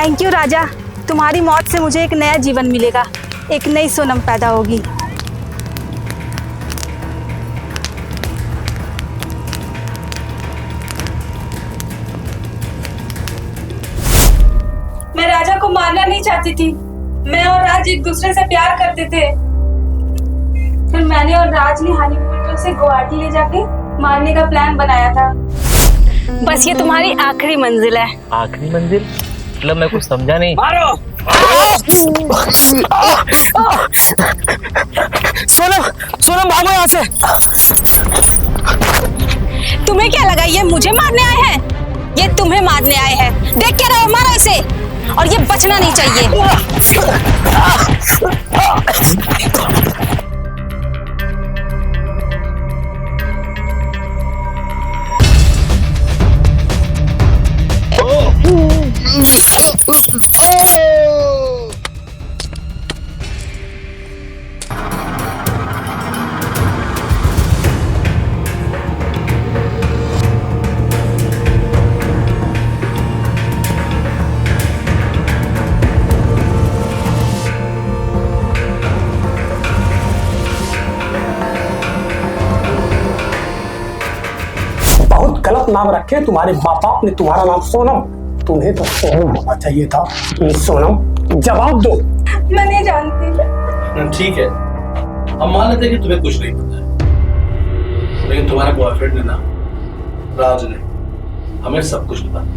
Thank you राजा, तुम्हारी मौत से मुझे एक नया जीवन मिलेगा, एक नई सोनम पैदा होगी। मैं राजा को मारना नहीं चाहती थी। मैं और राज एक दूसरे से प्यार करते थे। फिर मैंने और राज ने हनीमून पे उसे गुवाहाटी ले जाके मारने का प्लान बनाया था। बस ये तुम्हारी आखिरी मंजिल है। आखिरी मंजिल मतलब मैं कुछ समझा नहीं। मारो। सोनम, सोनम भागो यहाँ से। तुम्हें क्या लगा ये मुझे मारने आए हैं? ये तुम्हें मारने आए हैं। देख के रहो, मारो इसे, और ये बचना नहीं चाहिए। गलत नाम रखे तुम्हारे माँ बाप ने तुम्हारा नाम सोनम। तुम्हें तो सोनम होना चाहिए था। सोनम जवाब दो। मैं नहीं जानती। ठीक है, हम मान लेते हैं कि तुम्हें कुछ नहीं पता है, लेकिन तुम्हारे बॉयफ्रेंड ने ना, राज ने हमें सब कुछ बताया।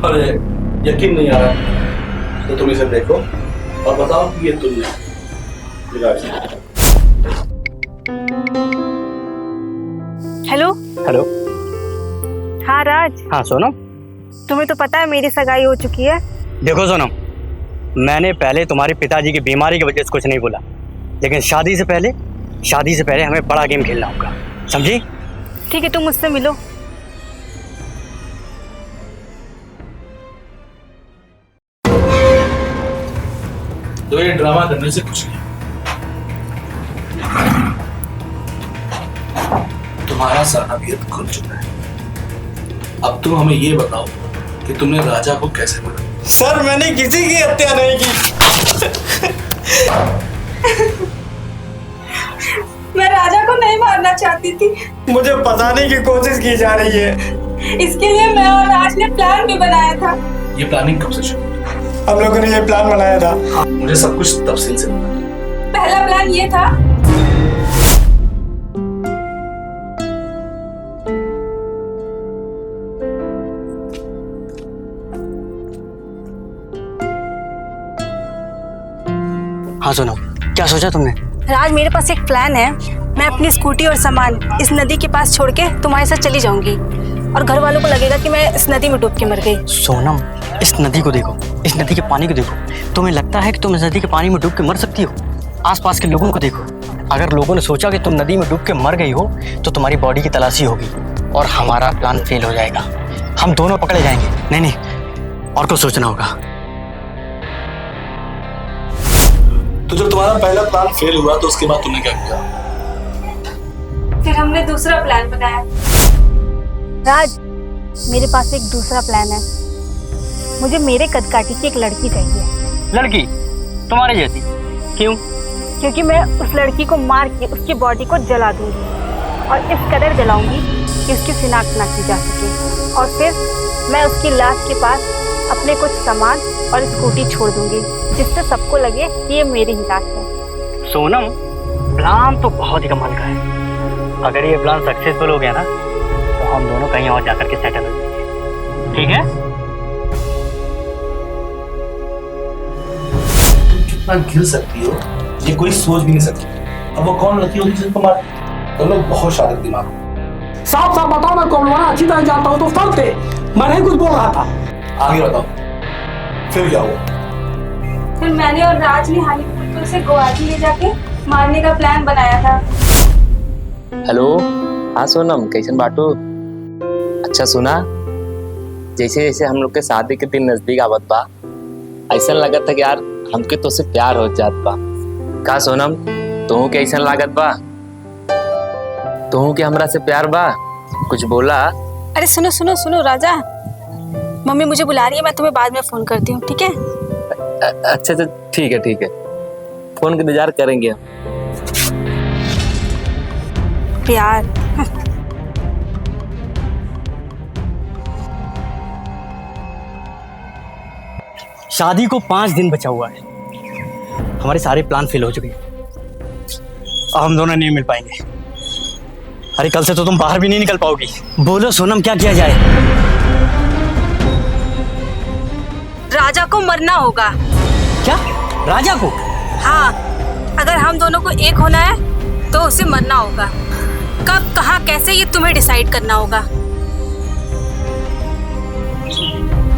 अरे यकीन नहीं आ रहा तो तुम इसे देखो और बताओ कि ये तुम नहीं, राज ने। Hello hello. हाँ राज, हाँ सोनम। तुम्हें तो पता है मेरी सगाई हो चुकी है। देखो सोनम, मैंने पहले तुम्हारे पिताजी की बीमारी की वजह से कुछ नहीं बोला, लेकिन शादी से पहले हमें बड़ा गेम खेलना होगा, समझी? ठीक है, तुम मुझसे मिलो। तो ये ड्रामा करने से कुछ नहीं। तुम्हारा सारा भेद खुल चुका है। अब तुम हमें ये बताओ कि तुमने राजा को कैसे मारा? सर मैंने किसी की हत्या नहीं की। मैं राजा को नहीं मारना चाहती थी। मुझे बताने की कोशिश की जा रही है। इसके लिए मैं और राज ने प्लान भी बनाया था। ये प्लानिंग कब से शुरू हुई? हम लोगों ने ये प्लान बनाया था। मुझे सब कुछ तफसील से बताओ। पहला प्लान ये था, हाँ सोनम, क्या सोचा तुमने? राज मेरे पास एक प्लान है। मैं अपनी स्कूटी और सामान इस नदी के पास छोड़ के तुम्हारे साथ चली जाऊंगी, और घर वालों को लगेगा कि मैं इस नदी में डूब के मर गई। सोनम, इस नदी को देखो, इस नदी के पानी को देखो। तुम्हें लगता है कि तुम इस नदी के पानी में डूब के मर सकती हो? आसपास के लोगों को देखो। अगर लोगों ने सोचा कि तुम नदी में डूब के मर गई हो तो तुम्हारी बॉडी की तलाशी होगी और हमारा प्लान फेल हो जाएगा। हम दोनों पकड़े जाएंगे। नहीं, और कुछ सोचना होगा। तो जब तुम्हारा पहला प्लान फेल हुआ तो उसके बाद तुमने क्या किया? फिर हमने दूसरा प्लान बनाया। राज, मेरे पास एक दूसरा प्लान है। मुझे मेरे कदकाठी की एक लड़की चाहिए। लड़की तुम्हारे जैसी? क्यों? क्योंकि मैं उस लड़की को मार के उसकी बॉडी को जला दूंगी, और इस कदर जलाऊंगी कि उसकी शिनाख्त ना की जा सके। और फिर मैं उसकी लाश के पास अपने कुछ सामान और स्कूटी छोड़ दूंगी, जिससे सबको लगे कि ये मेरी ही लाश है। सोनम, प्लान तो बहुत ही कमाल का है। अगर ये प्लान सक्सेसफुल हो गया ना तो हम दोनों कहीं और जाकर के सेटल हो जाएंगे, ठीक है? तुम कितना गिर सकती हो ये कोई सोच भी नहीं सकती। अब वो कौन लड़की होगी जिसको मार? तुम लोग बहुत शातिर दिमाग हो। साफ साफ बताओ, मैं कौन हूँ? अच्छी तरह जानता हूँ तो फर्क थे। मैं नहीं कुछ बोल रहा था। आगे बताओ, फिर क्या हुआ? फिर मैंने और राज ने हनीमून पे उसे गुवाहाटी ले जाके मारने का प्लान बनाया था। हेलो, हाँ सोनम, कैसन बाटू? अच्छा सुना, जैसे जैसे हम लोग के शादी के दिन नजदीक आवत बा, ऐसा लगत था कि यार हमके तो से प्यार हो जात बा। का सोनम, तुहू के ऐसा लागत बा? तुहू के हमरा से प्यार बा? कुछ बोला? अरे सुनो सुनो सुनो राजा, मम्मी मुझे बुला रही है, मैं तुम्हें बाद में फोन करती हूँ, ठीक है? अच्छा अच्छा, ठीक है ठीक है, फोन का इंतजार करेंगे हम। प्यार। शादी को 5 दिन बचा हुआ है, हमारे सारे प्लान फेल हो चुके हैं, अब हम दोनों नहीं मिल पाएंगे। अरे कल से तो तुम बाहर भी नहीं निकल पाओगी। बोलो सोनम, क्या किया जाए? राजा को मरना होगा। क्या? राजा को? हाँ, अगर हम दोनों को एक होना है तो उसे मरना होगा। कब, कहाँ, कैसे, ये तुम्हें डिसाइड करना होगा।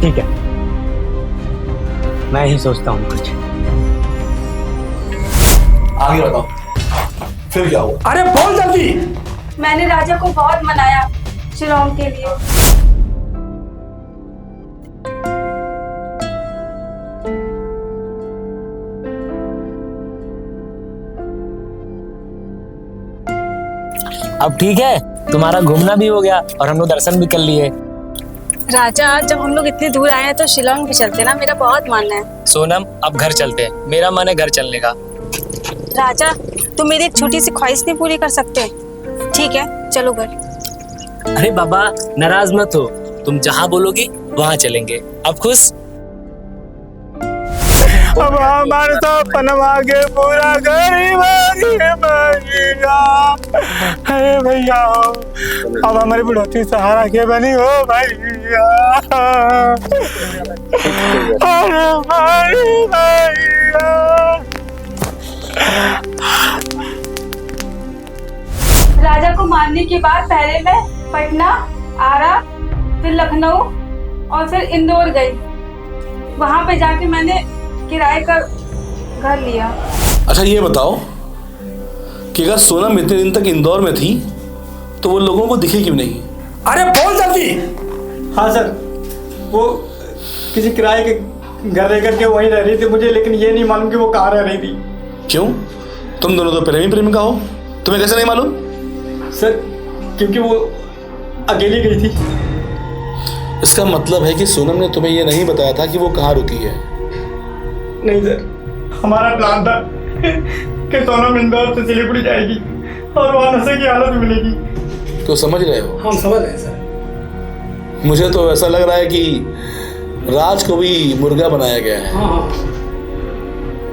ठीक है, मैं ही सोचता हूँ कुछ। आगे बताओ, फिर क्या हुआ? अरे बोल जल्दी। मैंने राजा को बहुत मनाया शिलोंग के लिए। अब ठीक है, तुम्हारा घूमना भी हो गया और हम लोग दर्शन भी कर लिए। राजा, जब हम लोग इतनी दूर आए हैं तो शिलोंग भी चलते ना, मेरा बहुत मन है। सोनम, अब घर चलते हैं, मेरा मन है घर चलने का। राजा, तुम मेरी एक छोटी सी ख्वाहिश नहीं पूरी कर सकते? ठीक है, चलो घर। अरे बाबा, नाराज मत हो, तुम जहाँ बोलोगी वहाँ चलेंगे। अब खुश? अब हमारे सपना के पूरा अरे भैया, अब हमारी बुढ़ौती सहारा के बनी हो भैया। अरे भैया, राजा को मारने के बाद पहले मैं पटना, आरा, फिर लखनऊ और फिर इंदौर गई। वहां पे जाके मैंने किराए का घर लिया। अच्छा ये बताओ कि अगर सोनम इतने दिन तक इंदौर में थी तो वो लोगों को दिखे क्यों नहीं? अरे बोल जल्दी। हाँ सर, वो किसी किराए के घर रह करके वहीं रह रही थी मुझे, लेकिन ये नहीं मालूम कि वो कहाँ रह रही थी। क्यों? तुम दोनों तो प्रेमी प्रेमिका हो, तुम्हें कैसे नहीं मालूम? सर, क्योंकि वो अकेली गई थी। इसका मतलब है कि सोनम ने तुम्हें ये नहीं बताया था कि वो कहाँ रुकी है। नहीं सर, हमारा प्लान था कि सोनम इंदौर से सिलीगुड़ी जाएगी और वहाँ नशे की हालत में मिलेगी। तो समझ रहे हो? हम समझ रहे हैं सर। मुझे तो ऐसा लग रहा है कि राज को भी मुर्गा बनाया गया है। हाँ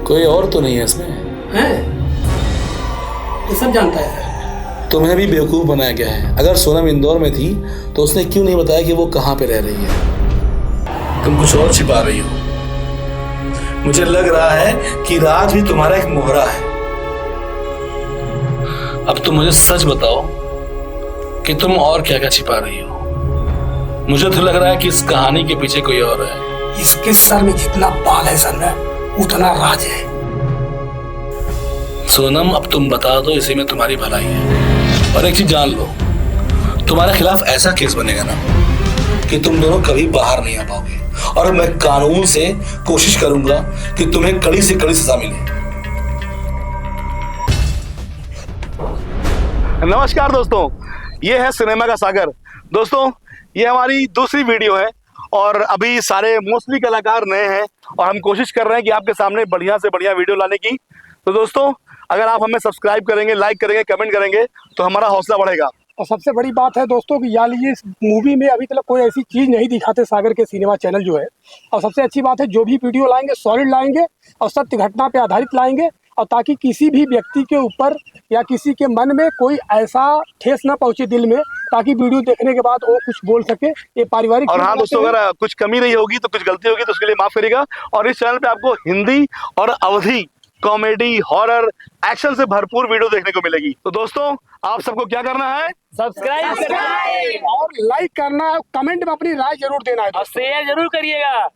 कोई और तो नहीं है इसमें? है, ये सब जानता है सर। तुम्हें भी बेवकूफ़ बनाया गया है। अगर सोनम इंदौर में थी तो उसने क्यों नहीं बताया कि वो कहाँ पे रह रही है? तुम कुछ और छिपा रही हो। मुझे लग रहा है कि राज भी तुम्हारा एक मोहरा है। अब तुम मुझे सच बताओ कि तुम और क्या क्या छिपा रही हो। मुझे तो लग रहा है कि इस कहानी के पीछे कोई और है। इसके सर में जितना बाल है सर में उतना राज है। सोनम, अब तुम बता दो, इसी में तुम्हारी भलाई है। और एक चीज जान लो, तुम्हारे खिलाफ ऐसा केस बनेगा ना कि तुम दोनों कभी बाहर नहीं आ पाओगे, और मैं कानून से कोशिश करूंगा कि तुम्हें कड़ी से कड़ी सजा मिले। नमस्कार दोस्तों, ये है सिनेमा का सागर। दोस्तों, ये हमारी दूसरी वीडियो है और अभी सारे मोस्टली कलाकार नए हैं और हम कोशिश कर रहे हैं कि आपके सामने बढ़िया से बढ़िया वीडियो लाने की। तो दोस्तों, अगर आप हमें सब्सक्राइब करेंगे, लाइक करेंगे, कमेंट करेंगे तो हमारा हौसला बढ़ेगा। और सबसे बड़ी बात है दोस्तों कि यार ये इस मूवी में अभी तक कोई ऐसी चीज़ नहीं दिखाते सागर के सिनेमा चैनल जो है। और सबसे अच्छी बात है, जो भी वीडियो लाएंगे सॉलिड लाएंगे और सत्य घटना पे आधारित लाएंगे, और ताकि किसी भी व्यक्ति के ऊपर या किसी के मन में कोई ऐसा ठेस ना पहुंचे दिल में, ताकि वीडियो देखने के बाद वो कुछ बोल सके। ये पारिवारिक। और हाँ दोस्तों, अगर कुछ कमी रही होगी तो कुछ गलती होगी तो उसके लिए माफ करिएगा। और इस चैनल पे आपको हिंदी और अवधी कॉमेडी, हॉरर, एक्शन से भरपूर वीडियो देखने को मिलेगी। तो दोस्तों, आप सबको क्या करना है? सब्सक्राइब करना है और लाइक करना है, कमेंट में अपनी राय जरूर देना है और शेयर जरूर करिएगा।